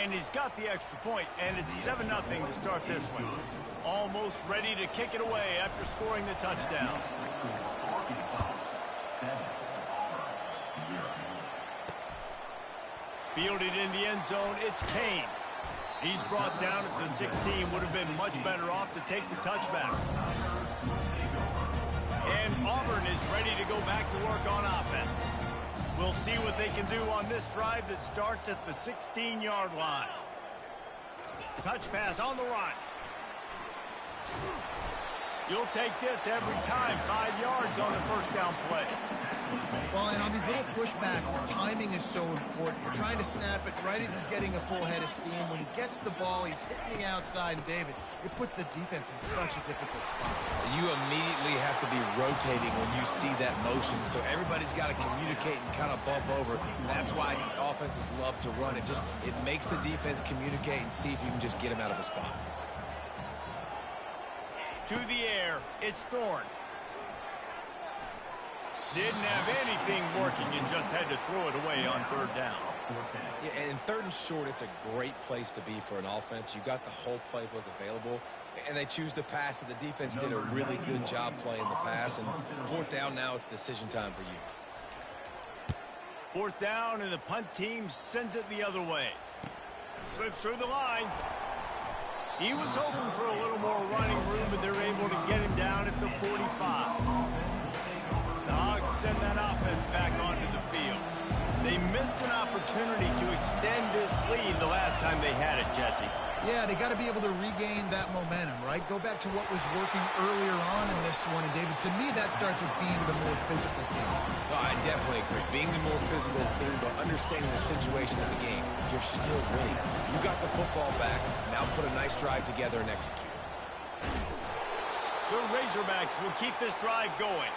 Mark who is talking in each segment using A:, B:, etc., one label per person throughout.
A: And he's got the extra point, and it's 7-0 to start this one. Almost ready to kick it away after scoring the touchdown. Fielded in the end zone, it's Kane. He's brought down at the 16, would have been much better off to take the touchback. And Auburn is ready to go back to work on offense. We'll see what they can do on this drive that starts at the 16-yard line. Touch pass on the run. You'll take this every time. 5 yards on the first down play.
B: Well, and on these little push passes, timing is so important. You're trying to snap it right as he's getting a full head of steam. When he gets the ball, he's hitting the outside. And, David, it puts the defense in such a difficult spot.
C: You immediately have to be rotating when you see that motion. So everybody's got to communicate and kind of bump over. And that's why offenses love to run. It makes the defense communicate and see if you can just get him out of a spot.
A: To the air, it's Thorne. Didn't have anything working and just had to throw it away on third down.
C: Yeah, and in third and short, it's a great place to be for an offense. You got the whole playbook available, and they choose to pass, and the defense did a really good job playing the pass. And fourth down now, it's decision time for you.
A: Fourth down, and the punt team sends it the other way. Slips through the line. He was hoping for a little more running room, but they're able to get him down at the 45. The Hogs send that offense back onto the field. They missed an opportunity to extend this lead the last time they had it, Jesse.
B: Yeah, they got to be able to regain that momentum, right? Go back to what was working earlier on in this one. And, David, to me, that starts with being the more physical team.
C: Well, I definitely agree. Being the more physical team, but understanding the situation of the game, you're still winning. You got the football back. Now put a nice drive together and execute.
A: The Razorbacks will keep this drive going.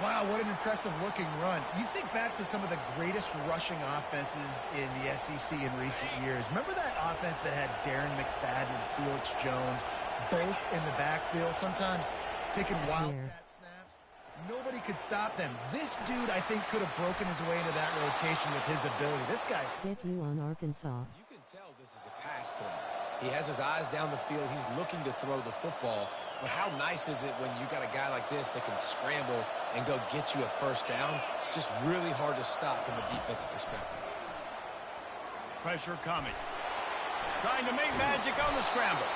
B: Wow, what an impressive-looking run. You think back to some of the greatest rushing offenses in the SEC in recent years. Remember that offense that had Darren McFadden and Felix Jones both in the backfield, sometimes taking wildcat snaps? Nobody could stop them. This dude, I think, could have broken his way into that rotation with his ability. This guy's...
D: Get you on Arkansas.
C: You can tell this is a pass play. He has his eyes down the field. He's looking to throw the football. But how nice is it when you got a guy like this that can scramble and go get you a first down? Just really hard to stop from a defensive perspective.
A: Pressure coming. Trying to make magic on the scramble.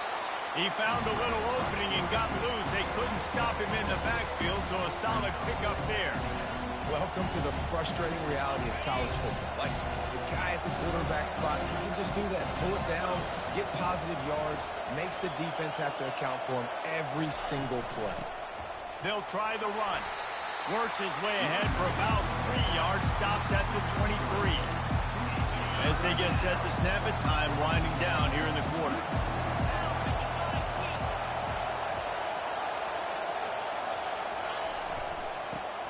A: He found a little opening and got loose. They couldn't stop him in the backfield, so a solid pickup there.
C: Welcome to the frustrating reality of college football. Like the guy at the quarterback spot, he can just do that. Pull it down, get positive yards, makes the defense have to account for him every single play.
A: They'll try the run. Works his way ahead for about 3 yards, stopped at the 23. As they get set to snap it, time winding down here in the quarter.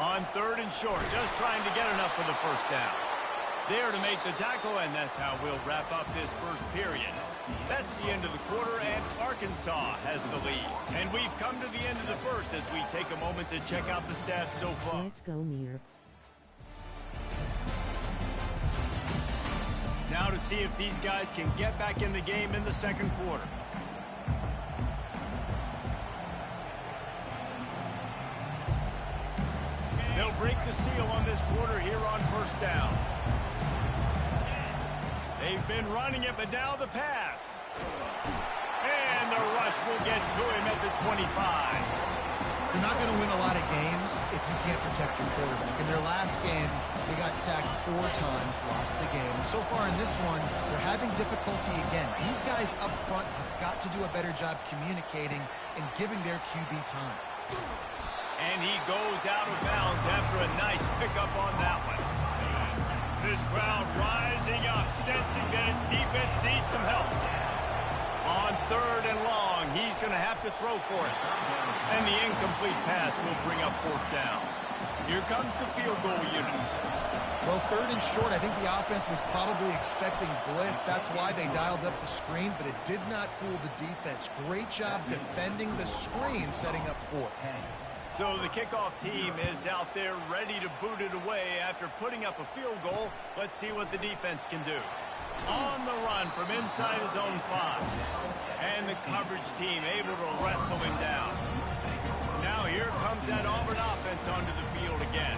A: On third and short, just trying to get enough for the first down. There to make the tackle, and that's how we'll wrap up this first period. That's the end of the quarter, and Arkansas has the lead. And we've come to the end of the first as we take a moment to check out the stats so far.
D: Let's go, Mir.
A: Now to see if these guys can get back in the game in the second quarter. They'll break the seal on this quarter here on first down. They've been running it, but now the pass. And the rush will get to him at the 25.
B: You're not going to win a lot of games if you can't protect your quarterback. In their last game, they got sacked 4 times, lost the game. And so far in this one, they're having difficulty again. These guys up front have got to do a better job communicating and giving their QB time.
A: And he goes out of bounds after a nice pickup on that one. This crowd rising up, sensing that its defense needs some help. On third and long, he's going to have to throw for it. And the incomplete pass will bring up fourth down. Here comes the field goal unit.
B: Well, third and short, I think the offense was probably expecting blitz. That's why they dialed up the screen, but it did not fool the defense. Great job defending the screen, setting up fourth.
A: So the kickoff team is out there ready to boot it away after putting up a field goal. Let's see what the defense can do. On the run from inside his own 5. And the coverage team able to wrestle him down. Now here comes that Auburn offense onto the field again.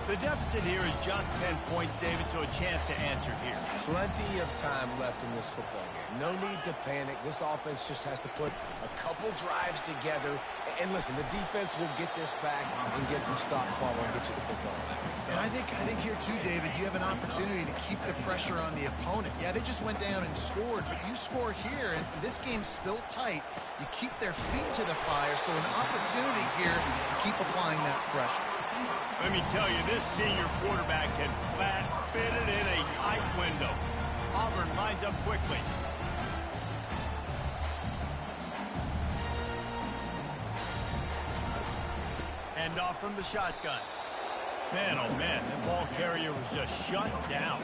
A: The deficit here is just 10 points, David, so a chance to answer here.
C: Plenty of time left in this football game. No need to panic. This offense just has to put a couple drives together. And listen, the defense will get this back and get some stop following and get you the football.
B: And I think here too, David, you have an opportunity to keep the pressure on the opponent. Yeah, they just went down and scored, but you score here, and this game's still tight. You keep their feet to the fire, so an opportunity here to keep applying that pressure.
A: Let me tell you, this senior quarterback can flat fit it in a tight window. Auburn lines up quickly. Hand off from the shotgun. Man, oh man, that ball carrier was just shut down.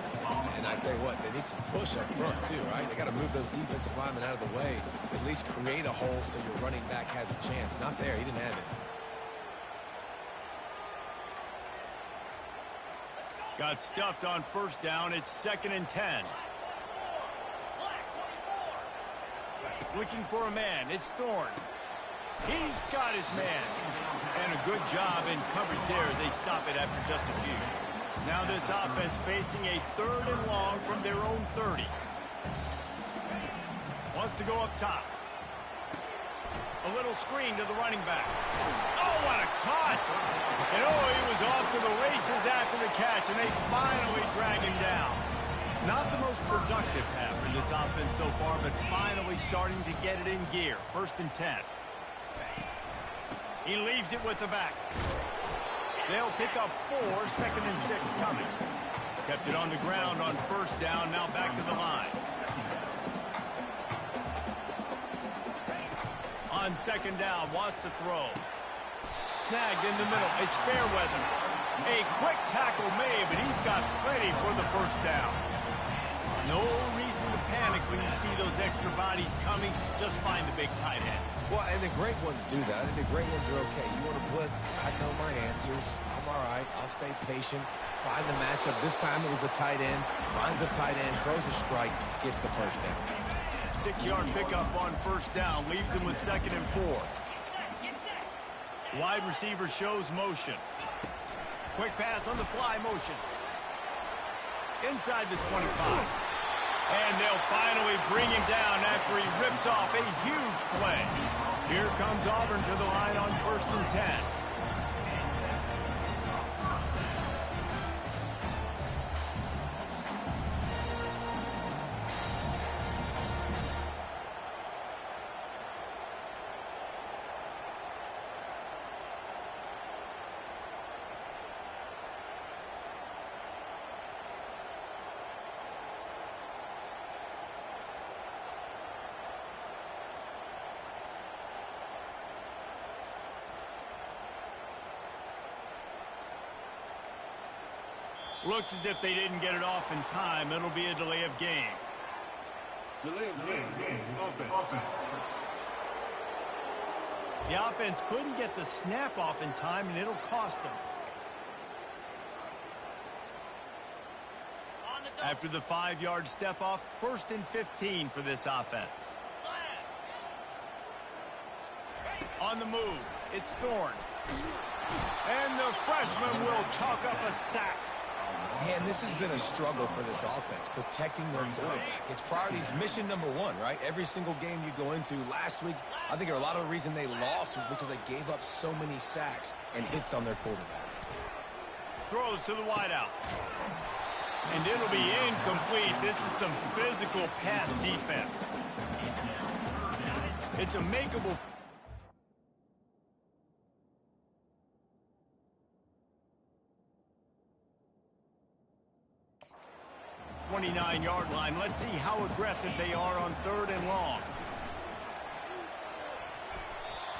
C: And I tell you what, they need some push up front too, right? They got to move those defensive linemen out of the way. At least create a hole so your running back has a chance. Not there, he didn't have it.
A: Got stuffed on first down. It's 2nd and 10. Looking for a man. It's Thorne. He's got his man. And a good job in coverage there as they stop it after just a few. Now this offense facing a 3rd and long from their own 30. Wants to go up top. A little screen to the running back. Oh, what a cut! And oh, he was off to the races after the catch, and they finally drag him down. Not the most productive half for this offense so far, but finally starting to get it in gear. 1st and 10. He leaves it with the back. They'll pick up 4, 2nd and 6 coming. Kept it on the ground on first down, now back to the line. On 2nd down, wants to throw. Snagged in the middle. It's Fairweather. A quick tackle made, but he's got plenty for the first down. No reason to panic when you see those extra bodies coming. Just find the big tight end.
C: Well, and the great ones do that. I think the great ones are okay. You want to blitz? I know my answers. I'm all right. I'll stay patient. Find the matchup. This time it was the tight end. Finds the tight end, throws a strike, gets the first down.
A: 6-yard pickup on first down. Leaves him with 2nd and 4. Wide receiver shows motion. Quick pass on the fly motion. Inside the 25. And they'll finally bring him down after he rips off a huge play. Here comes Auburn to the line on 1st and 10. Looks as if they didn't get it off in time. It'll be a delay of game.
D: Delay of game. Offense.
A: The offense couldn't get the snap off in time, and it'll cost them. After the 5-yard step off, 1st and 15 for this offense. On the move, it's Thorne. And the freshman will chalk up a sack.
C: Man, this has been a struggle for this offense, protecting their quarterback. It's priorities, mission number 1, right? Every single game you go into. Last week, I think a lot of the reason they lost was because they gave up so many sacks and hits on their quarterback.
A: Throws to the wideout. And it'll be incomplete. This is some physical pass defense. It's a makeable. 29-yard line. Let's see how aggressive they are on 3rd and long.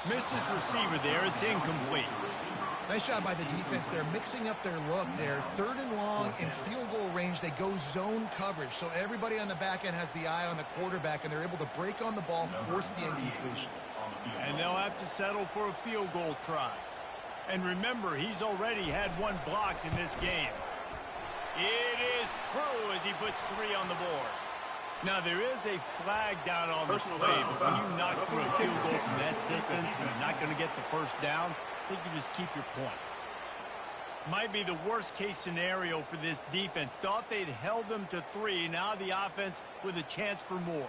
A: Missed his receiver there. It's incomplete.
B: Nice job by the defense. They're mixing up their look. They're 3rd and long in field goal range. They go zone coverage. So everybody on the back end has the eye on the quarterback, and they're able to break on the ball, force the incompletion.
A: And they'll have to settle for a field goal try. And remember, he's already had 1 blocked in this game. It is true as he puts 3 on the board. Now, there is a flag down on the
D: Personal
A: play,
D: foul.
A: but when you knock through a field goal from that distance and you're not going to get the first down, I think you just keep your points. Might be the worst-case scenario for this defense. Thought they'd held them to 3. Now the offense with a chance for more.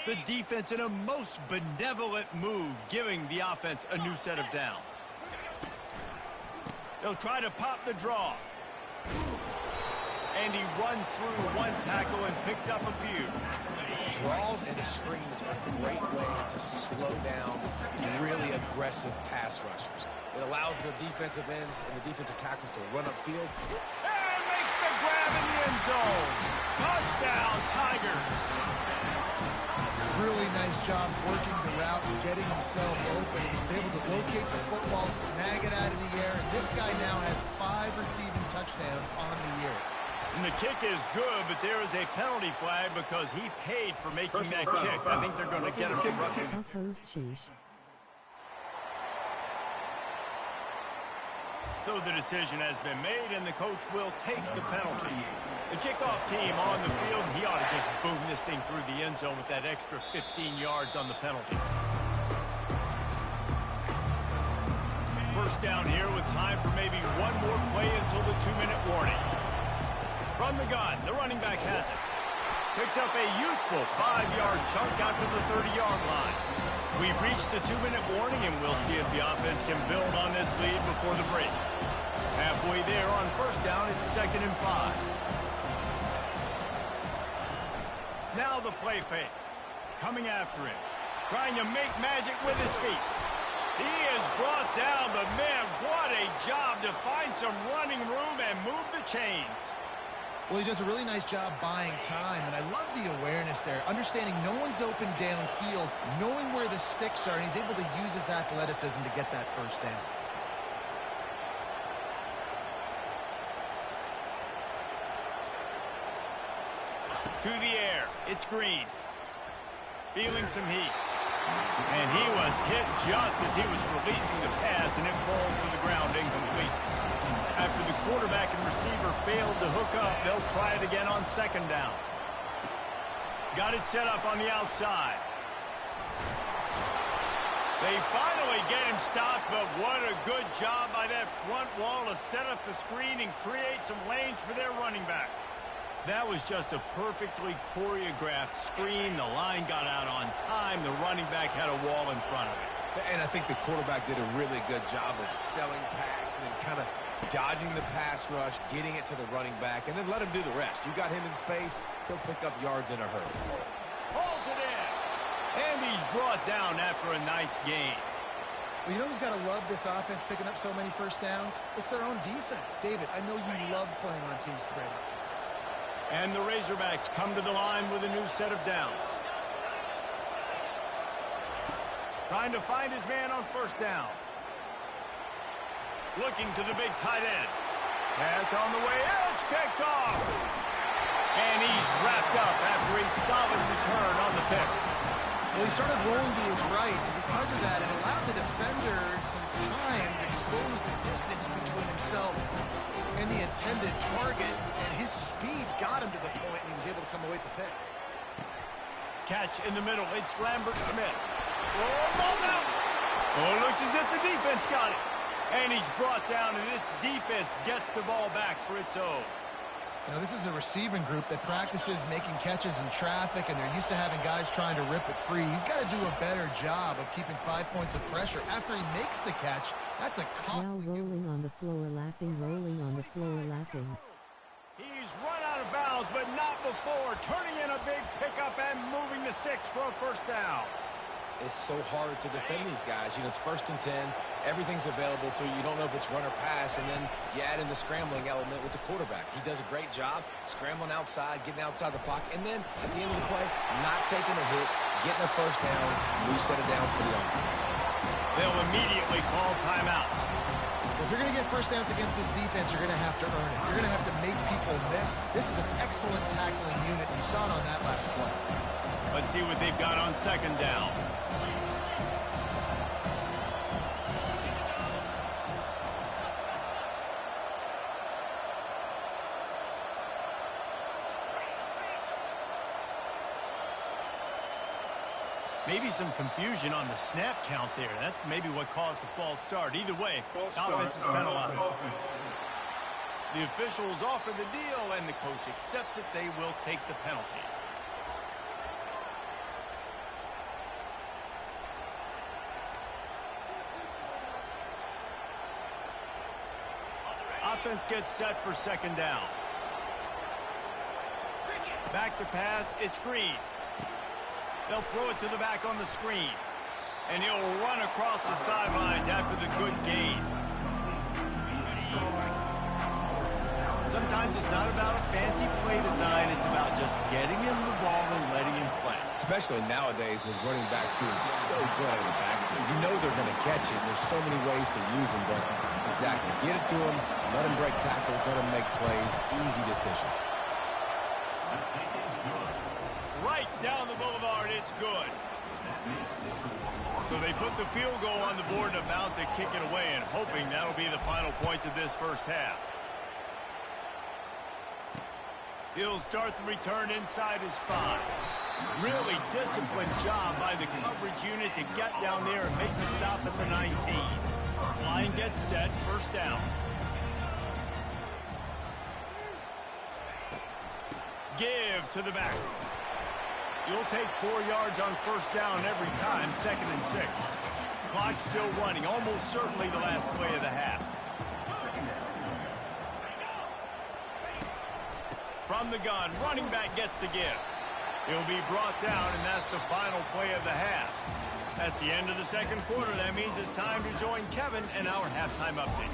A: The defense in a most benevolent move, giving the offense a new set of downs. They'll try to pop the draw. And he runs through one tackle and picks up a few.
C: Draws and screens are a great way to slow down really aggressive pass rushers. It allows the defensive ends and the defensive tackles to run upfield.
A: And makes the grab in the end zone. Touchdown, Tigers.
B: Really nice job working the route and getting himself open. He was able to locate the football, snag it out of the air, and this guy now has 5 receiving touchdowns on the year.
A: And the kick is good, but there is a penalty flag because he paid for making that kick. I think they're going to get him for roughing. So the decision has been made, and the coach will take the penalty. The kickoff team on the field, he ought to just boom this thing through the end zone with that extra 15 yards on the penalty. First down here with time for maybe one more play until the 2-minute warning. From the gun, the running back has it. Picks up a useful 5-yard chunk out to the 30-yard line. We've reached the 2-minute warning, and we'll see if the offense can build on this lead before the break. Halfway there on first down, it's 2nd and 5. Now the play fake. Coming after him. Trying to make magic with his feet. He is brought down, but man, what a job to find some running room and move the chains.
B: Well, he does a really nice job buying time, and I love the awareness there, understanding no one's open downfield, knowing where the sticks are, and he's able to use his athleticism to get that first down.
A: To the air, it's Green. Feeling some heat. And he was hit just as he was releasing the pass, and it falls to the ground incomplete. After the quarterback and receiver failed to hook up, they'll try it again on 2nd down. Got it set up on the outside. They finally get him stopped, but what a good job by that front wall to set up the screen and create some lanes for their running back. That was just a perfectly choreographed screen. The line got out on time. The running back had a wall in front of it.
C: And I think the quarterback did a really good job of selling pass and then kind of dodging the pass rush, getting it to the running back, and then let him do the rest. You got him in space, he'll pick up yards in a hurry.
A: Pulls it in. And he's brought down after a nice gain.
B: Well, you know who's got to love this offense picking up so many first downs? It's their own defense. David, I know you love playing on teams with great offenses.
A: And the Razorbacks come to the line with a new set of downs. Trying to find his man on first down. Looking to the big tight end. Pass on the way. It's picked off. And he's wrapped up after a solid return on the pick.
B: Well, he started rolling to his right, and because of that, it allowed the defender some time to close the distance between himself and the intended target, and his speed got him to the point, and he was able to come away with the pick.
A: Catch in the middle. It's Lambert Smith. Oh, ball's out. Oh, it looks as if the defense got it. And he's brought down, and this defense gets the ball back for its own.
B: Now, this is a receiving group that practices making catches in traffic, and they're used to having guys trying to rip it free. He's got to do a better job of keeping 5 points of pressure. After he makes the catch, that's a costly...
E: Now rolling on the floor laughing, rolling on the floor laughing.
A: He's run out of bounds, but not before. Turning in a big pickup and moving the sticks for a first down.
C: It's so hard to defend these guys. You know, it's 1st and 10. Everything's available to you. You don't know if it's run or pass, and then you add in the scrambling element with the quarterback. He does a great job scrambling outside, getting outside the pocket, and then at the end of the play, not taking a hit, getting a first down, new set of downs for the offense.
A: They'll immediately call timeout.
B: If you're going to get first downs against this defense, you're going to have to earn it. You're going to have to make people miss. This is an excellent tackling unit. You saw it on that last play.
A: Let's see what they've got on 2nd down. Maybe some confusion on the snap count there. That's maybe what caused the false start. Either way,
D: False
A: offense is
D: start.
A: penalized. The officials offer the deal, and the coach accepts it. They will take the penalty. Offense gets set for second down. Back to pass, it's Green. They'll throw it to the back on the screen. And he'll run across the sidelines after the good gain. Sometimes it's not about a fancy play design. It's about just getting him the ball and letting him play.
C: Especially nowadays with running backs being so good out of the backfield. You know they're going to catch it. There's so many ways to use them, but exactly. Get it to them, let them break tackles, let them make plays. Easy decision.
A: Right down the boulevard, it's good. So they put the field goal on the board and about to kick it away, and hoping that'll be the final points of this first half. He'll start the return inside his 5. Really disciplined job by the coverage unit to get down there and make the stop at the 19. Line gets set, first down. Give to the back. You'll take 4 yards on first down every time, 2nd and 6. Clock still running, almost certainly the last play of the half. From the gun, running back gets to give. He'll be brought down, and that's the final play of the half. That's the end of the second quarter. That means it's time to join Kevin and our halftime update.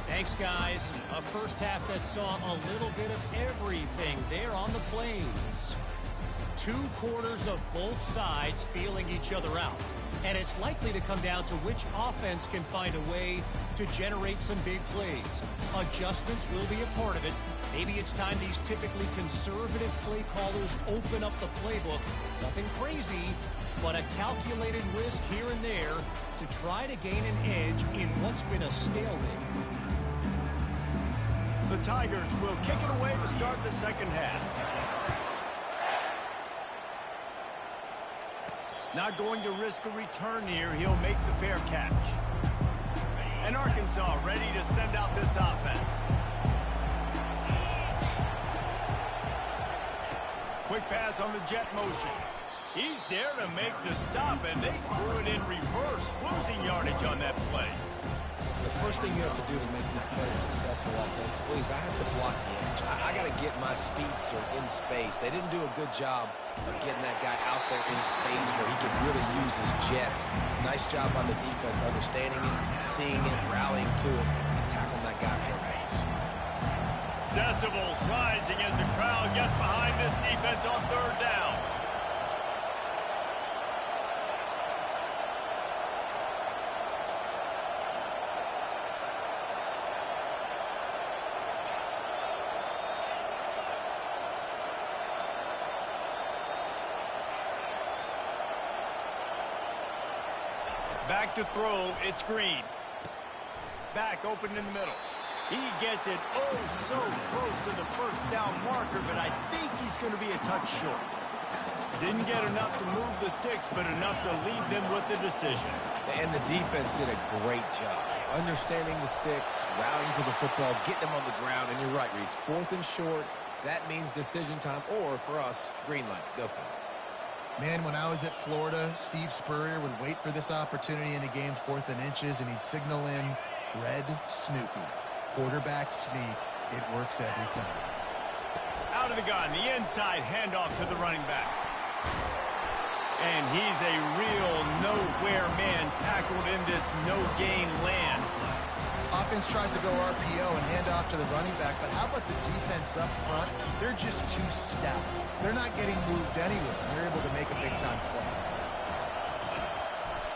F: Thanks, guys. A first half that saw a little bit of everything there on the Plains. 2 quarters of both sides feeling each other out. And it's likely to come down to which offense can find a way to generate some big plays. Adjustments will be a part of it. Maybe it's time these typically conservative play callers open up the playbook. Nothing crazy, but a calculated risk here and there to try to gain an edge in what's been a stalemate.
A: The Tigers will kick it away to start the second half. Not going to risk a return here. He'll make the fair catch. And Arkansas ready to send out this offense. Quick pass on the jet motion. He's there to make the stop, and they threw it in reverse, losing yardage on that play.
C: The first thing you have to do to make these plays successful offensively is I have to block the edge. I got to get my speedster in space. They didn't do a good job of getting that guy out there in space where he could really use his jets. Nice job by the defense understanding it, seeing it, rallying to it, and tackling that guy for a base.
A: Decibels rising as the crowd gets behind this defense on third down. Back to throw, it's Green. Back open in the middle. He gets it oh so close to the first down marker, but I think he's going to be a touch short. Didn't get enough to move the sticks, but enough to leave them with the decision.
C: And the defense did a great job. Understanding the sticks, rallying to the football, getting them on the ground. And you're right, Reese. 4th and short, that means decision time. Or, for us, green light. Go for it.
B: Man, when I was at Florida, Steve Spurrier would wait for this opportunity in a game's 4th and inches, and he'd signal in red Snoopy. Quarterback sneak. It works every time.
A: Out of the gun, the inside handoff to the running back. And he's a real nowhere man tackled in this no-gain land.
B: Offense tries to go RPO and hand off to the running back, but how about the defense up front? They're just too stout. They're not getting moved anywhere. They're able to make a big-time play.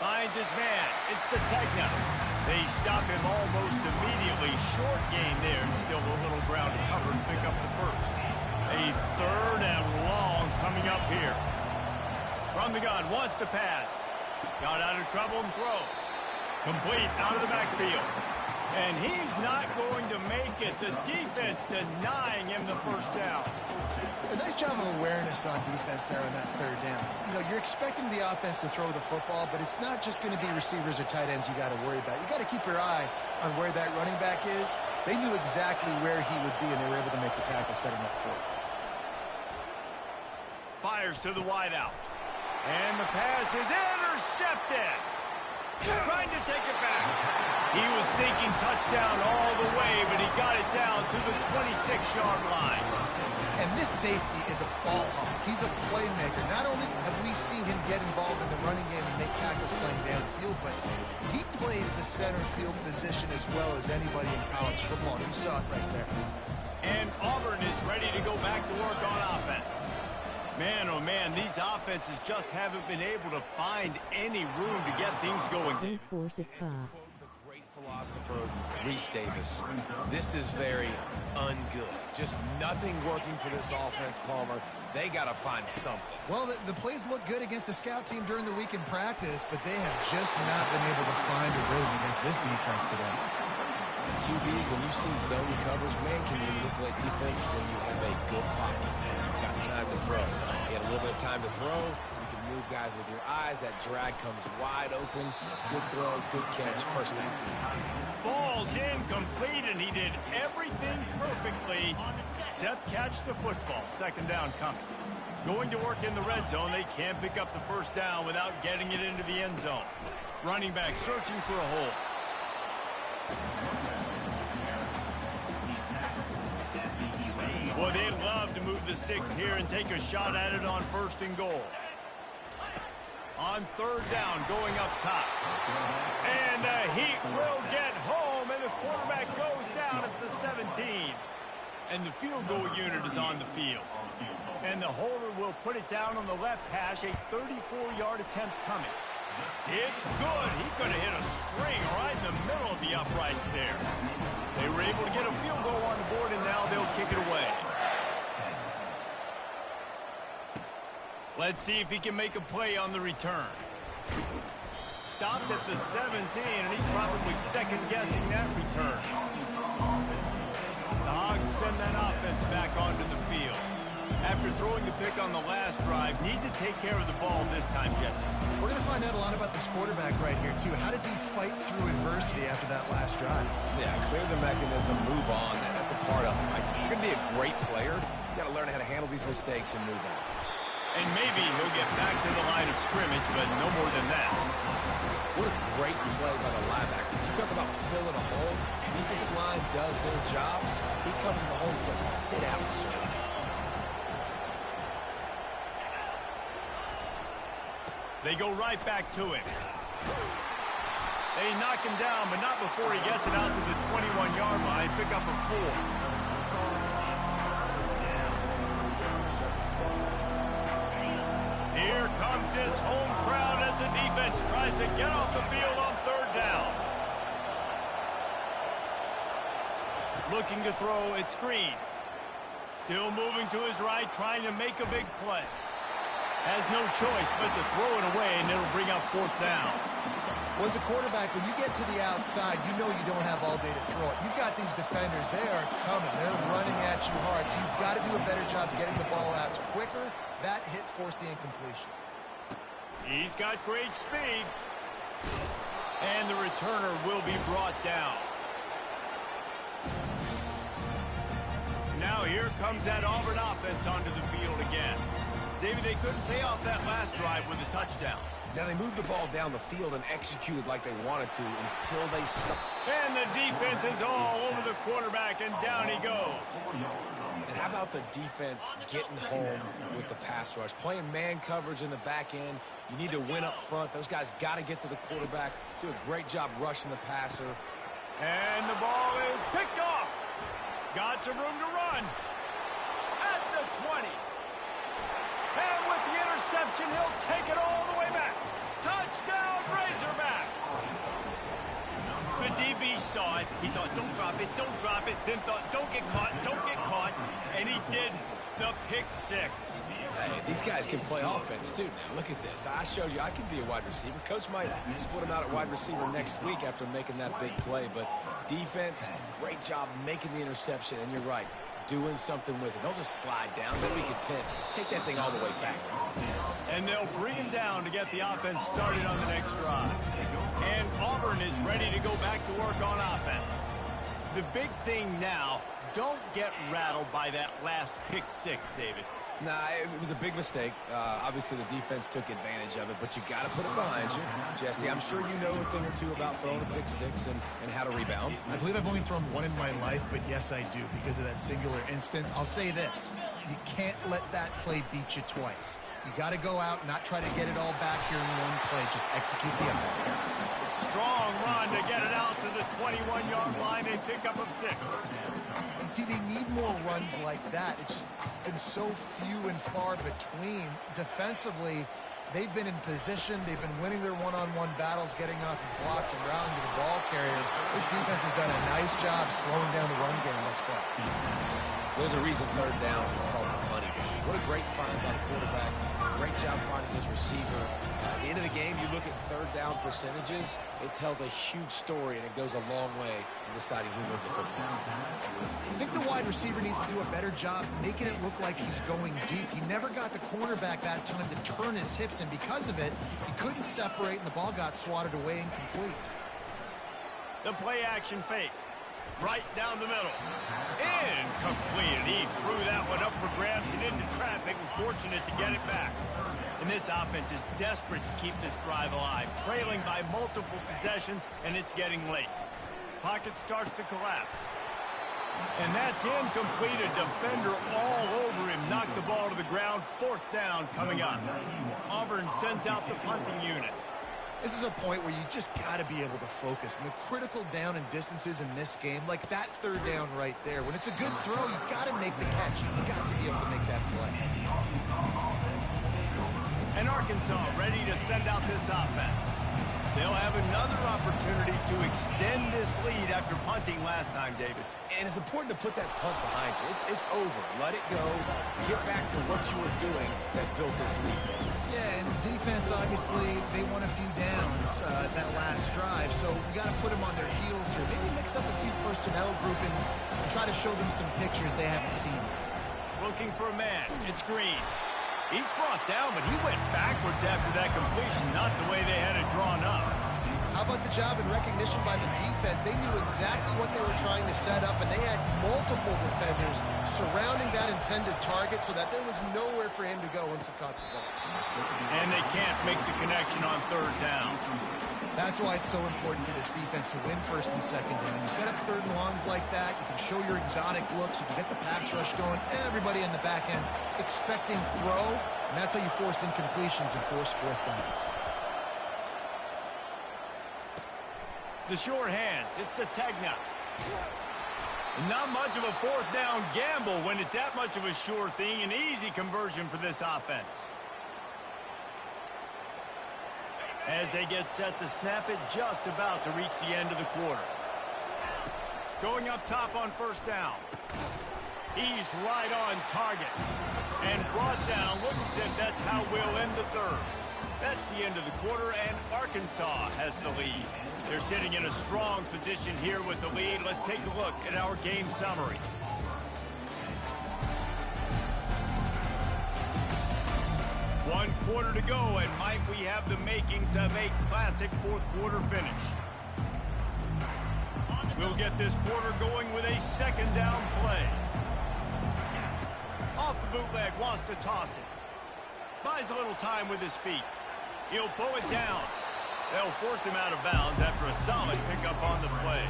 A: Finds his man. It's Sategna. They stop him almost immediately. Short gain there, and still a little ground to cover and pick up the first. A 3rd and long coming up here. From the gun, wants to pass. Got out of trouble and throws. Complete out of the backfield. And he's not going to make it. The defense denying him the first down.
B: A nice job of awareness on defense there on that third down. You know, you're expecting the offense to throw the football, but it's not just going to be receivers or tight ends you got to worry about. You got to keep your eye on where that running back is. They knew exactly where he would be, and they were able to make the tackle, set him up for it.
A: Fires to the wideout. And the pass is intercepted. Trying to take it back. He was thinking touchdown all the way, but he got it down to the 26-yard line.
B: And this safety is a ball hawk. He's a playmaker. Not only have we seen him get involved in the running game and make tackles playing downfield, but he plays the center field position as well as anybody in college football. You saw it right there.
A: And Auburn is ready to go back to work on offense. Man, oh man, these offenses just haven't been able to find any room to get things going.
E: Don't force it, Bob.
C: The great philosopher, Reese Davis. This is very ungood. Just nothing working for this offense, Palmer. They got to find something.
B: Well, the plays look good against the scout team during the week in practice, but they have just not been able to find a rhythm against this defense today.
C: QBs, when you see zone coverage, man, can you manipulate defense when you have a good pocket? You've got time to throw. You got a little bit of time to throw. You can move guys with your eyes. That drag comes wide open. Good throw, good catch, first down.
A: Falls incomplete, and he did everything perfectly except catch the football. Second down coming. Going to work in the red zone. They can't pick up the first down without getting it into the end zone. Running back searching for a hole. Well, they'd love to move the sticks here and take a shot at it on first and goal. On third down, going up top. And the Heat will get home, and the quarterback goes down at the 17. And the field goal unit is on the field. And the holder will put it down on the left hash, a 34-yard attempt coming. It's good. He could have hit a string right in the middle of the uprights there. They were able to get a field goal on the board, and now they'll kick it away. Let's see if he can make a play on the return. Stopped at the 17, and he's probably second-guessing that return. The Hogs send that offense back onto the field. After throwing the pick on the last drive, need to take care of the ball this time, Jesse.
B: We're going to find out a lot about this quarterback right here, too. How does he fight through adversity after that last drive?
C: Yeah, clear the mechanism, move on. That's a part of it. Like, if you're going to be a great player, you got to learn how to handle these mistakes and move on.
A: And maybe he'll get back to the line of scrimmage, but no more than that.
C: What a great play by the linebacker. You talk about filling a hole. The defensive line does their jobs. He comes in the hole and says, sit out, sir.
A: They go right back to him. They knock him down, but not before he gets it out to the 21-yard line. Pick up a 4. Here comes this home crowd as the defense tries to get off the field on third down. Looking to throw, it's Green. Still moving to his right, trying to make a big play. Has no choice but to throw it away, and it'll bring up fourth down.
B: Well, as a quarterback, when you get to the outside, you know you don't have all day to throw it. You've got these defenders. They are coming. They're running at you hard, so you've got to do a better job getting the ball out quicker. That hit forced the incompletion.
A: He's got great speed. And the returner will be brought down. Now here comes that Auburn offense onto the field again. David, they couldn't pay off that last drive with a touchdown.
C: Now they moved the ball down the field and executed like they wanted to until they stopped.
A: And the defense is all over the quarterback, and down he goes.
C: And how about the defense getting home with the pass rush? Playing man coverage in the back end. You need to win up front. Those guys got to get to the quarterback. Do a great job rushing the passer.
A: And the ball is picked off. Got some room to run. At the 20. And with the interception, he'll take it all the way back. Touchdown, Razorbacks. The DB saw it. He thought, don't drop it, don't drop it. Then thought, don't get caught, and he didn't. The pick six.
C: Hey, these guys can play offense, too. Now, look at this. I showed you I can be a wide receiver. Coach might split him out at wide receiver next week after making that big play. But defense, great job making the interception. And you're right, doing something with it. Don't just slide down. Don't be content. Take that thing all the way back.
A: And they'll bring him down to get the offense started on the next drive. And Auburn is ready to go back to work on offense. The big thing now, don't get rattled by that last pick six, David.
C: Nah, it was a big mistake. Obviously, the defense took advantage of it, but you got to put it behind you. Jesse, I'm sure you know a thing or two about throwing a pick six and how to rebound.
B: I believe I've only thrown one in my life, but yes, I do because of that singular instance. I'll say this. You can't let that play beat you twice. You got to go out and not try to get it all back here in one play. Just execute the offense.
A: Strong run to get it out to the 21-yard line. A pickup of 6.
B: You see, they need more runs like that. It's just been so few and far between. Defensively, they've been in position. They've been winning their one-on-one battles, getting off of blocks and rounding to the ball carrier. This defense has done a nice job slowing down the run game thus far.
C: There's a reason third down is called the money down. What a great find by the quarterback. Great job finding his receiver. At the end of the game, you look at third down percentages, it tells a huge story, and it goes a long way in deciding who wins a football.
B: I think the wide receiver needs to do a better job making it look like he's going deep. He never got the cornerback that time to turn his hips, and because of it, he couldn't separate, and the ball got swatted away incomplete.
A: The play action fake. Right down the middle. Incomplete. He threw that one up for grabs and into traffic, and fortunate to get it back. And this offense is desperate to keep this drive alive, trailing by multiple possessions, and it's getting late. Pocket starts to collapse. And that's incomplete. A defender all over him. Knocked the ball to the ground. 4th down coming up. Auburn sends out the punting unit.
B: This is a point where you just got to be able to focus. And the critical down and distances in this game, like that third down right there, when it's a good throw, you got to make the catch. You got to be able to make that play.
A: And Arkansas ready to send out this offense. They'll have another opportunity to extend this lead after punting last time, David.
C: And it's important to put that punt behind you. It's over. Let it go. Get back to what you were doing that built this lead.
B: Yeah, and defense, obviously, they won a few downs that last drive, so we got to put them on their heels here. Maybe mix up a few personnel groupings and try to show them some pictures they haven't seen.
A: Looking for a man. It's Green. He's brought down, but he went backwards after that completion, not the way they had it drawn up.
B: How about the job and recognition by the defense? They knew exactly what they were trying to set up, and they had multiple defenders surrounding that intended target so that there was nowhere for him to go once he caught the ball.
A: And they can't make the connection on third down.
B: That's why it's so important for this defense to win first and second down. You set up third and longs like that, you can show your exotic looks, you can get the pass rush going, everybody in the back end expecting throw, and that's how you force incompletions and force 4th downs.
A: The short hands. It's Sategna. Not much of a 4th down gamble when it's that much of a sure thing. An easy conversion for this offense. As they get set to snap it, just about to reach the end of the quarter. Going up top on 1st down. He's right on target. And brought down. Looks as if that's how we'll end the third. That's the end of the quarter, and Arkansas has the lead. They're sitting in a strong position here with the lead. Let's take a look at our game summary. One quarter to go, and might we have the makings of a classic 4th quarter finish. We'll get this quarter going with a 2nd down play. Off the bootleg, wants to toss it. Buys a little time with his feet. He'll pull it down. They'll force him out of bounds after a solid pickup on the play.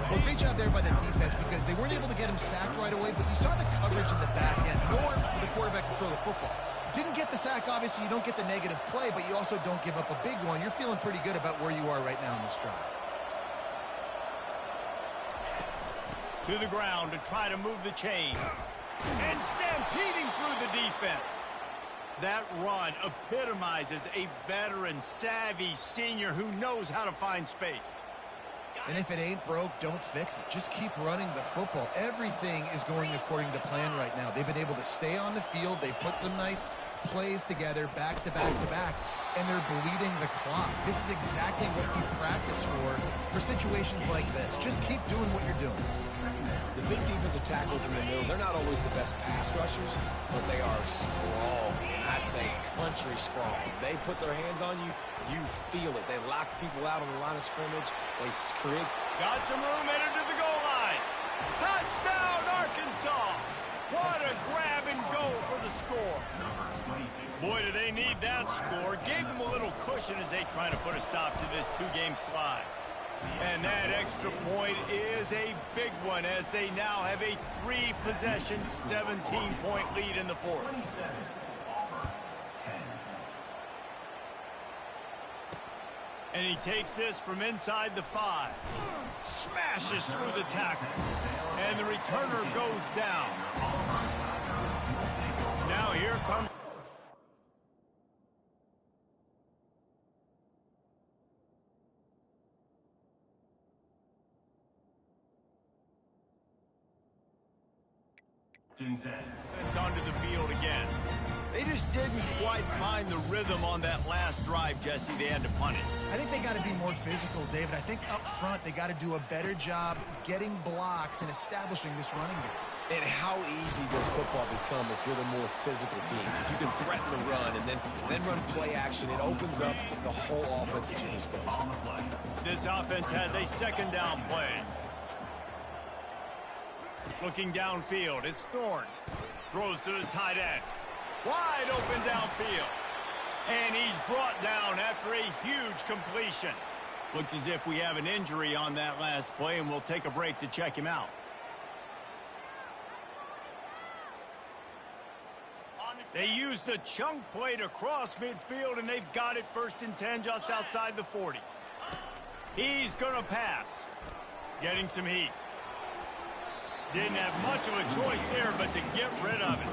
B: Well, great job there by the defense because they weren't able to get him sacked right away, but you saw the coverage in the back end. Nowhere for the quarterback to throw the football. Didn't get the sack, obviously you don't get the negative play, but you also don't give up a big one. You're feeling pretty good about where you are right now in this drive.
A: To the ground to try to move the chains. And stampeding through the defense. That run epitomizes a veteran, savvy senior who knows how to find space.
B: And if it ain't broke, don't fix it. Just keep running the football. Everything is going according to plan right now. They've been able to stay on the field. They put some nice plays together, back to back to back, and they're bleeding the clock. This is exactly what you practice for situations like this. Just keep doing what you're doing.
C: The big defensive tackles in the middle, they're not always the best pass rushers, but they are strong, and I say country strong. They put their hands on you, you feel it. They lock people out on the line of scrimmage. They create.
A: Got some room headed to the goal line. Touchdown, Arkansas! What a grab and go for the score. Boy, do they need that score. Gave them a little cushion as they try to put a stop to this two-game slide. And that extra point is a big one as they now have a 3-possession, 17-point lead in the fourth. And he takes this from inside the 5. Smashes through the tackle. And the returner goes down. Now here comes... It's onto the field again. They just didn't quite find the rhythm on that last drive, Jesse. They had to punt it.
B: I think they got to be more physical, David. I think up front they got to do a better job getting blocks and establishing this running game.
C: And how easy does football become if you're the more physical team? If you can threaten the run and then run play action, it opens up the whole offense at your disposal.
A: This offense has a second down play. Looking downfield, it's Thorne. Throws to the tight end. Wide open downfield. And he's brought down after a huge completion. Looks as if we have an injury on that last play, and we'll take a break to check him out. They used a chunk play to cross midfield, and they've got it 1st and 10 just outside the 40. He's going to pass. Getting some heat. Didn't have much of a choice there, but to get rid of it.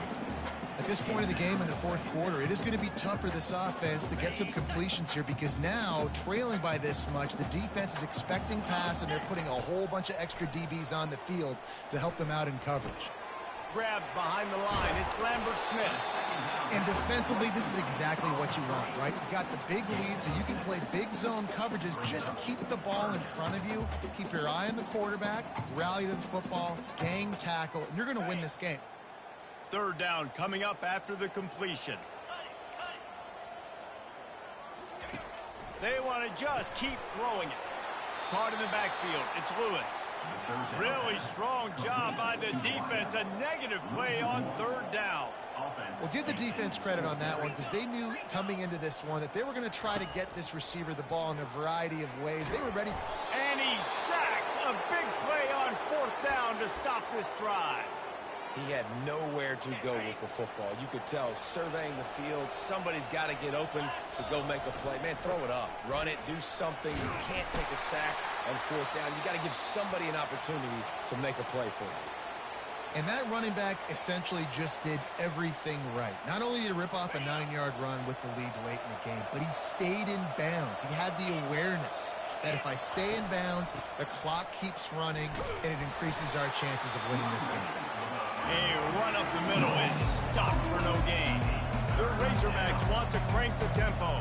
B: At this point of the game in the fourth quarter, it is going to be tough for this offense to get some completions here because now, trailing by this much, the defense is expecting pass, and they're putting a whole bunch of extra DBs on the field to help them out in coverage.
A: Grabbed behind the line. It's Lambert Smith.
B: And defensively, this is exactly what you want, right? You got the big lead, so you can play big zone coverages. Just keep the ball in front of you. Keep your eye on the quarterback. Rally to the football. Gang tackle. And you're going to win this game.
A: 3rd down coming up after the completion. They want to just keep throwing it. Caught in the backfield. It's Lewis. Really strong job by the defense. A negative play on 3rd down.
B: Well, give the defense credit on that one because they knew coming into this one that they were going to try to get this receiver the ball in a variety of ways. They were ready.
A: And he sacked. A big play on 4th down to stop this drive.
C: He had nowhere to go with the football. You could tell, surveying the field, somebody's got to get open to go make a play. Man, throw it up. Run it. Do something. You can't take a sack on 4th down. You got to give somebody an opportunity to make a play for you.
B: And that running back essentially just did everything right. Not only did he rip off a 9-yard run with the lead late in the game, but he stayed in bounds. He had the awareness that if I stay in bounds, the clock keeps running, and it increases our chances of winning this game.
A: A run up the middle is stopped for no gain. The Razorbacks want to crank the tempo.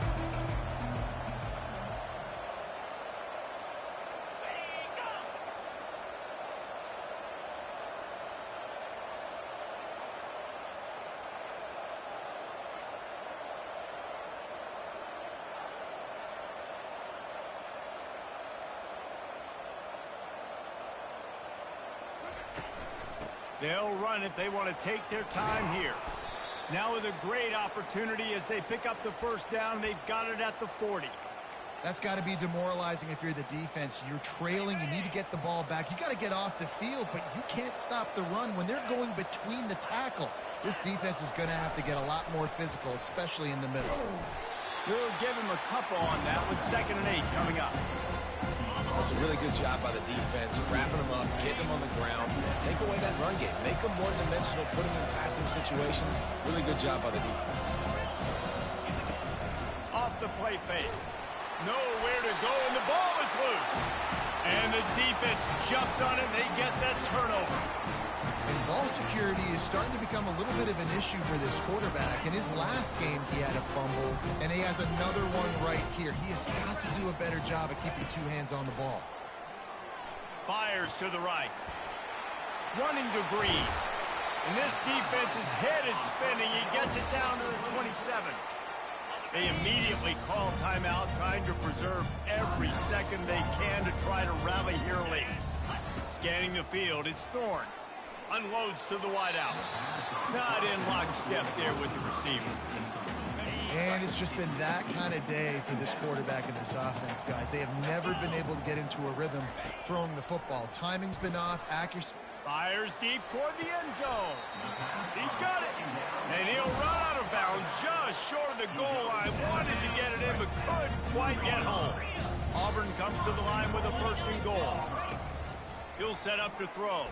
A: They'll run it. They want to take their time here. Now with a great opportunity as they pick up the 1st down. They've got it at the 40.
B: That's got to be demoralizing if you're the defense. You're trailing. You need to get the ball back. You got to get off the field, but you can't stop the run when they're going between the tackles. This defense is going to have to get a lot more physical, especially in the middle.
A: We'll give him a couple on that with 2nd and 8 coming up.
C: That's a really good job by the defense, wrapping them up, getting them on the ground. Take away that run game. Make them one-dimensional, put them in passing situations. Really good job by the defense.
A: Off the play fake. Nowhere to go, and the ball is loose. And the defense jumps on it. They get that turnover.
B: And ball security is starting to become a little bit of an issue for this quarterback. In his last game, he had a fumble, and he has another one right here. He has got to do a better job of keeping two hands on the ball.
A: Fires to the right. Running to Breed. And this defense's head is spinning. He gets it down to the 27. They immediately call timeout, trying to preserve every second they can to try to rally here late. Scanning the field, it's Thorne. Unloads to the wideout. Not in lockstep there with the receiver.
B: And it's just been that kind of day for this quarterback and this offense, guys. They have never been able to get into a rhythm throwing the football. Timing's been off, accuracy.
A: Fires deep toward the end zone. He's got it. And he'll run out of bounds just short of the goal line. Wanted to get it in, but couldn't quite get home. Auburn comes to the line with a first and goal. He'll set up to throw.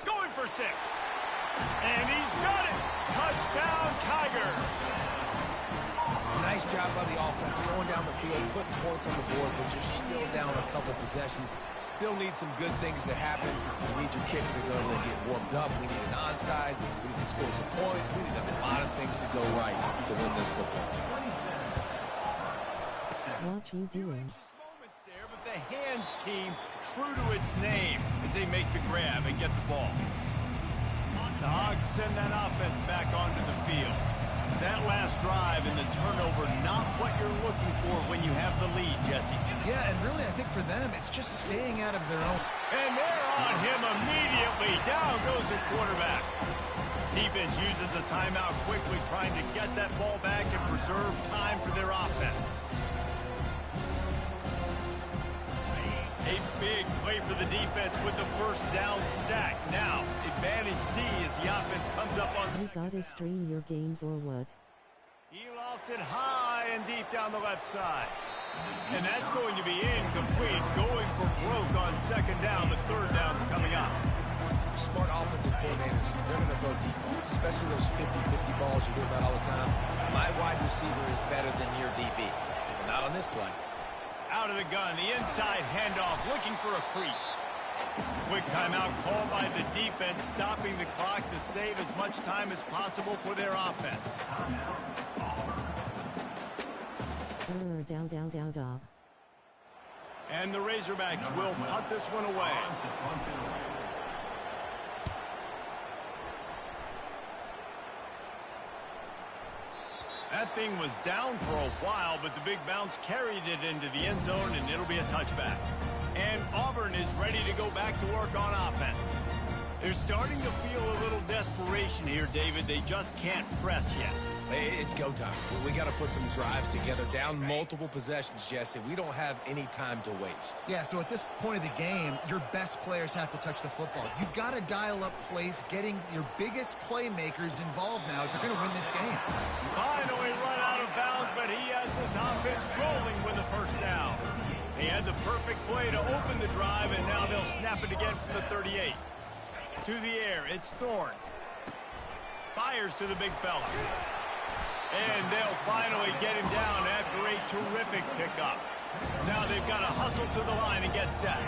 A: Going for 6. And he's got it. Touchdown, Tigers.
C: Nice job by the offense going down the field, putting points on the board, but you're still down a couple possessions. Still need some good things to happen. You need your kicker to go and get warmed up. We need an onside. We need to score some points. We need a lot of things to go right to win this football.
E: What you doing?
A: Moments there, but the hands team true to its name as they make the grab and get the ball. The Hogs send that offense back onto the field. That last drive and the turnover, not what you're looking for when you have the lead, Jesse.
B: Yeah, and really, I think for them, it's just staying out of their own.
A: And they're on him immediately. Down goes the quarterback. Defense uses a timeout quickly, trying to get that ball back and preserve time for their offense. A big play for the defense with the first down sack. Now, advantage D as the offense comes up on...
E: You gotta stream your games or what?
A: He lofts it high and deep down the left side. And that's going to be incomplete. Going for broke on second down. The third down's coming up.
C: Smart offensive coordinators, they're going to throw deep balls, especially those 50-50 balls you hear about all the time. My wide receiver is better than your DB. But not on this play.
A: Out of the gun, the inside handoff, looking for a crease. Quick timeout called by the defense, stopping the clock to save as much time as possible for their offense.
E: Down.
A: And the Razorbacks will punt this one away. That thing was down for a while, but the big bounce carried it into the end zone, and it'll be a touchback. And Auburn is ready to go back to work on offense. They're starting to feel a little desperation here, David. They just can't press yet.
C: It's go time. We got to put some drives together, down multiple possessions, Jesse. We don't have any time to waste.
B: Yeah, so at this point of the game, your best players have to touch the football. You've got to dial up plays, getting your biggest playmakers involved now if you're going to win this game.
A: Finally run out of bounds, but he has this offense rolling with a first down. He had the perfect play to open the drive, and now they'll snap it again from the 38. To the air, it's Thorne. Fires to the big fella. And they'll finally get him down after a terrific pickup. Now they've got to hustle to the line and get set.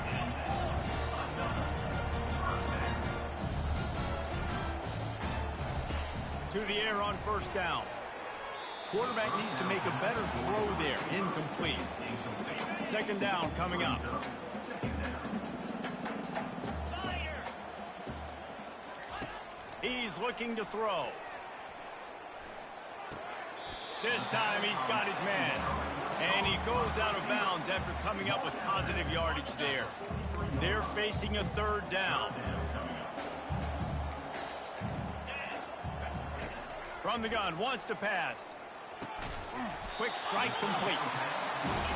A: To the air on first down. Quarterback needs to make a better throw there. Incomplete. Second down coming up. He's looking to throw. This time he's got his man. And he goes out of bounds after coming up with positive yardage there. They're facing a third down. From the gun, wants to pass. Quick strike complete.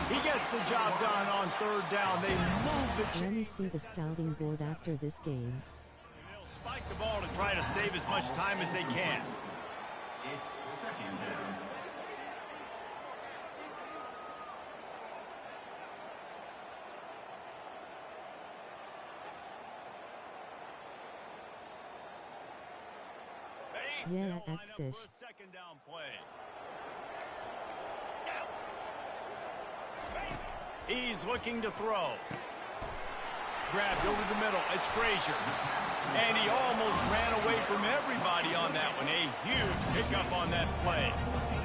A: He gets the job done on third down. They move the chains.
E: Let me see the scouting board after this game.
A: They'll spike the ball to try to save as much time as they can.
G: It's second down.
E: Yeah,
A: They'll line
E: act
A: up for
E: fish.
A: a second down play. He's looking to throw. grabbed over the middle. It's Frazier. And he almost ran away from everybody on that one. A huge pickup on that play.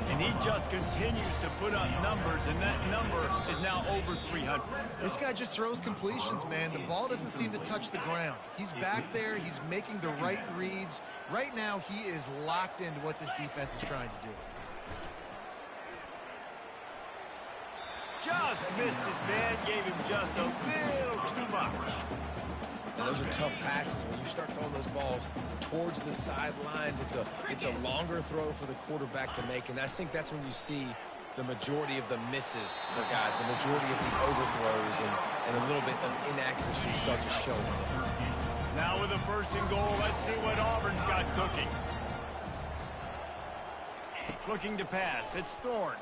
A: And he just continues to put up numbers, and that number is now over 300.
B: This guy just throws completions, man. The ball doesn't seem to touch the ground. He's back there. He's making the right reads. Right now, he is locked into what this defense is trying to do.
A: Just missed his man, gave him just a little too much.
C: Now, those are tough passes. When you start throwing those balls towards the sidelines, it's a longer throw for the quarterback to make, and I think that's when you see the majority of the misses for guys, the majority of the overthrows, and a little bit of inaccuracy start to show itself.
A: Now with a 1st and goal, let's see what Auburn's got cooking. Looking to pass, it's Thorne.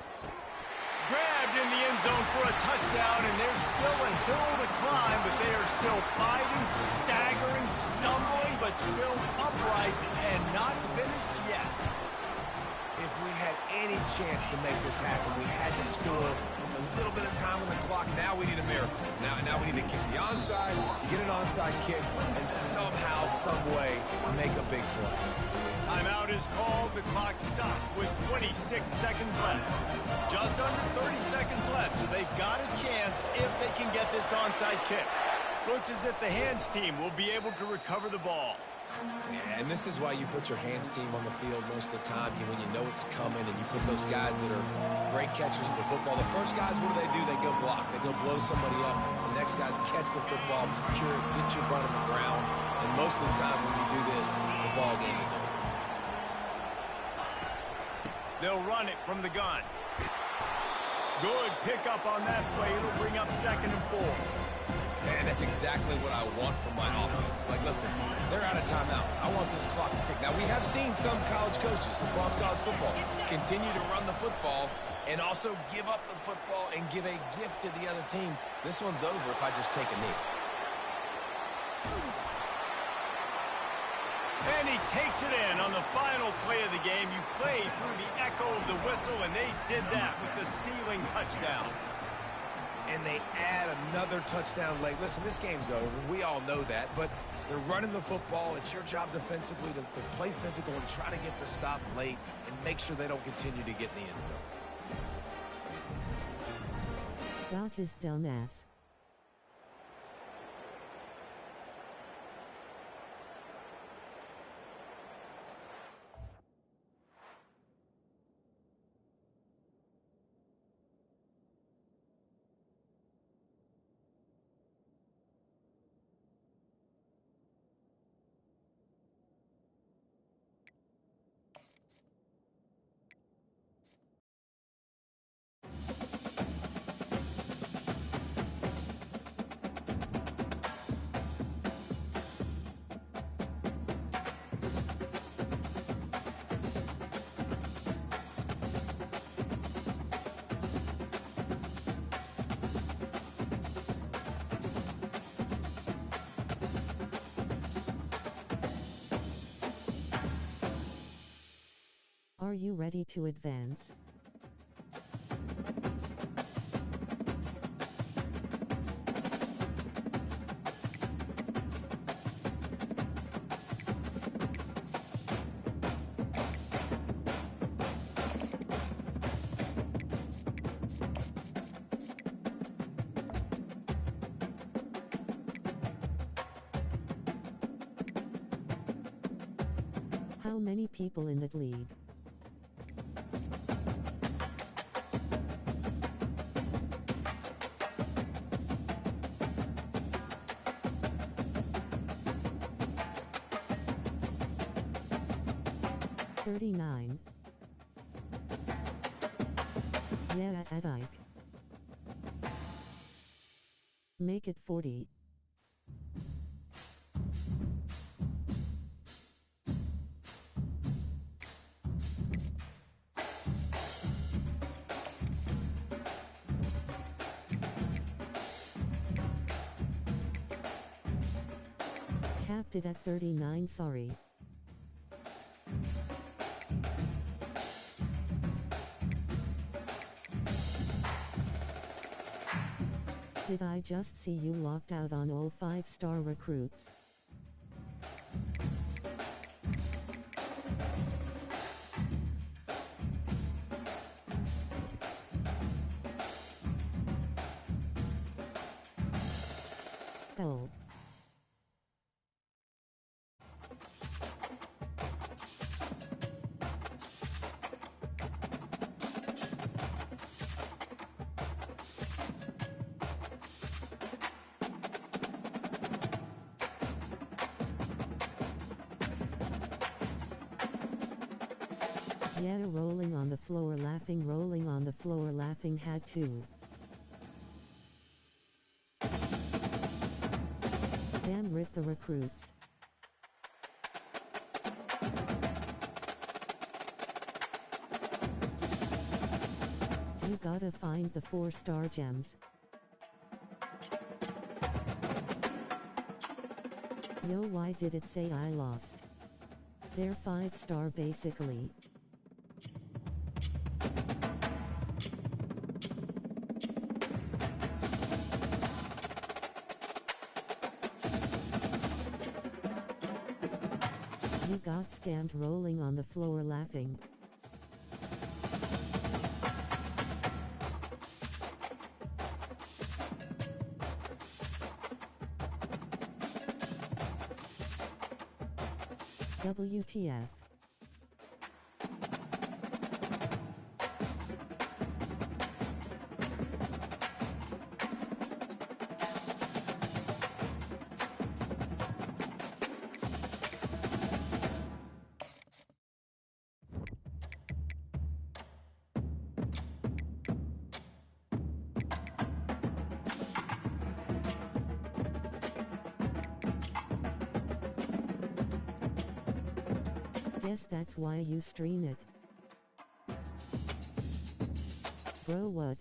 A: Grabbed in the end zone for a touchdown, and there's still a hill to climb, but they are still fighting, staggering, stumbling, but still upright and not finished yet.
C: If we had any chance to make this happen, we had to score with a little bit of time on the clock. Now we need a miracle. Now we need to kick the onside, get an onside kick, and somehow, some way, make a big play.
A: Timeout is called. The clock stopped with 26 seconds left. Just under 30 seconds left, so they've got a chance if they can get this onside kick. Looks as if the hands team will be able to recover the ball.
C: Yeah, and this is why you put your hands team on the field most of the time, when you know it's coming, and you put those guys that are great catchers of the football. The first guys, what do? They go block. They go blow somebody up. The next guys catch the football, secure it, get your butt on the ground. And most of the time when you do this, the ball game is over.
A: They'll run it from the gun. Good pickup on that play. It'll bring up 2nd and 4.
C: And that's exactly what I want from my offense. Like, listen, they're out of timeouts. I want this clock to tick. Now, we have seen some college coaches across college football continue to run the football and also give up the football and give a gift to the other team. This one's over if I just take a knee.
A: And he takes it in on the final play of the game. You play through the echo of the whistle, and they did that with the ceiling touchdown.
C: And they add another touchdown late. Listen, this game's over. We all know that, but they're running the football. It's your job defensively to play physical and try to get the stop late and make sure they don't continue to get in the end zone.
E: Got his dumb ass. Are you ready to advance? How many people in that league? $39. Yeah, at Ike. Make it 40. Capped it at 39, sorry. Did I just see you locked out on all 5-star recruits? Skull. Yeah, rolling on the floor laughing, rolling on the floor laughing, had to. Damn, rip the recruits. You gotta find the 4-star gems. Yo, why did it say I lost? They're 5-star basically. You got scammed, rolling on the floor laughing. WTF. Guess that's why you stream it. Bro, what?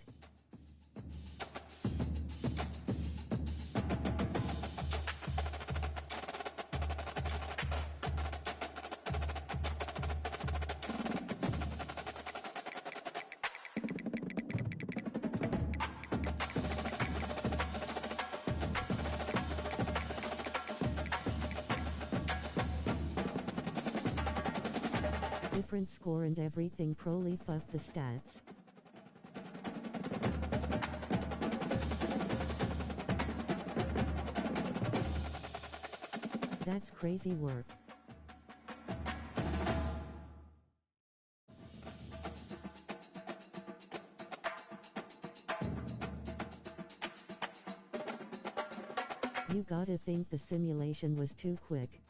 E: Different score and everything, Proly, fuck the stats. That's crazy work. You gotta think the simulation was too quick.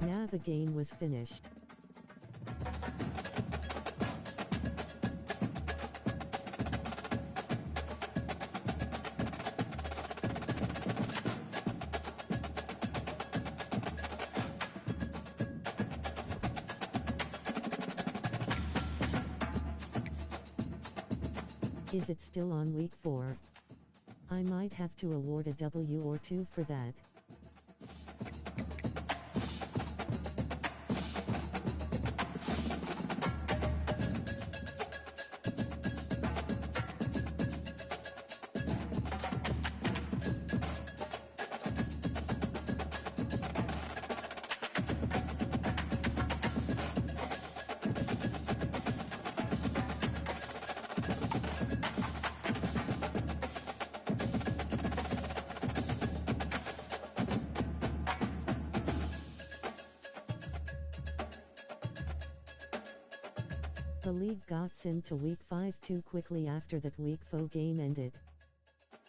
E: Now the game was finished. Is it still on week 4? I might have to award a W or 2 for that. The league got simmed to week 5 too quickly after that week 4 game ended.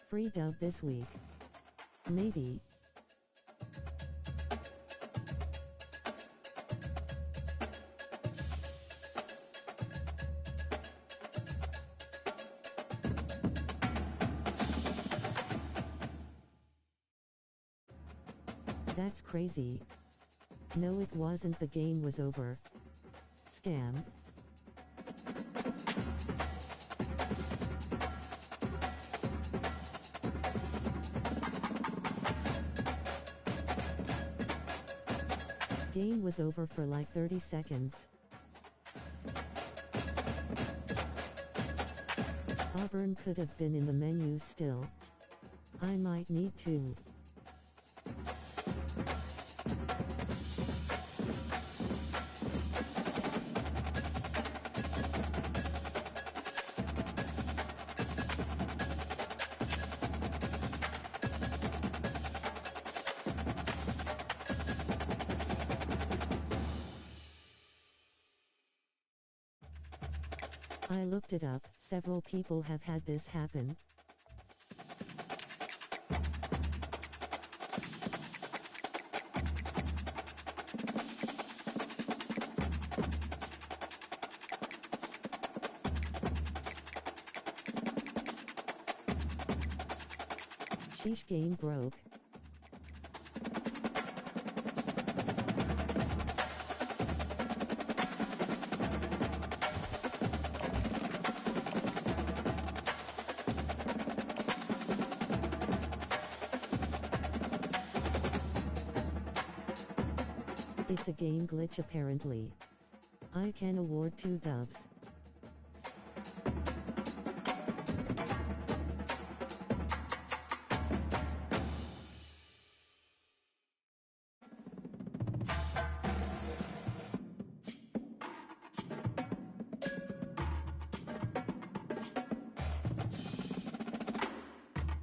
E: Free dub this week. Maybe. That's crazy. No, it wasn't. The game was over. Scam. Game was over for like 30 seconds. Auburn could have been in the menu still. I might need to. I looked it up, several people have had this happen. Sheesh, game broke. It's a game glitch apparently. I can award 2 dubs.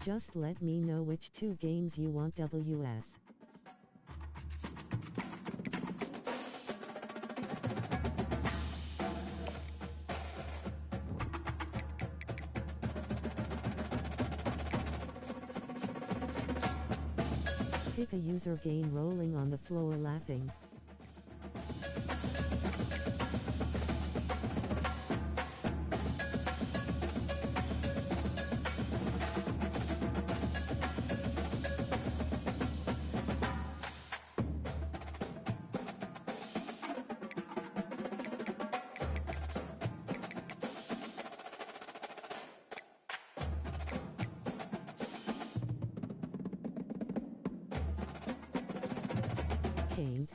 E: Just let me know which 2 games you want WS. Pick a user gain rolling on the floor laughing. Can't.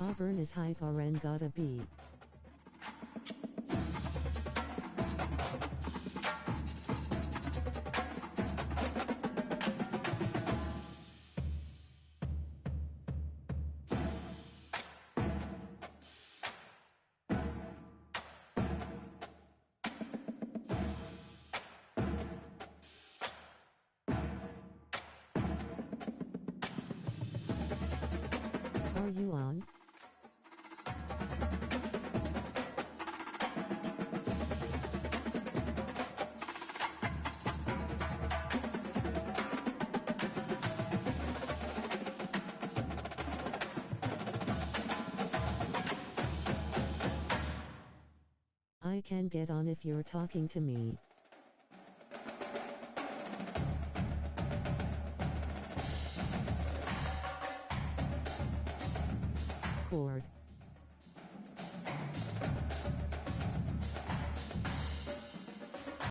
E: Auburn is hype RN gotta be. Are you on? I can get on if you're talking to me.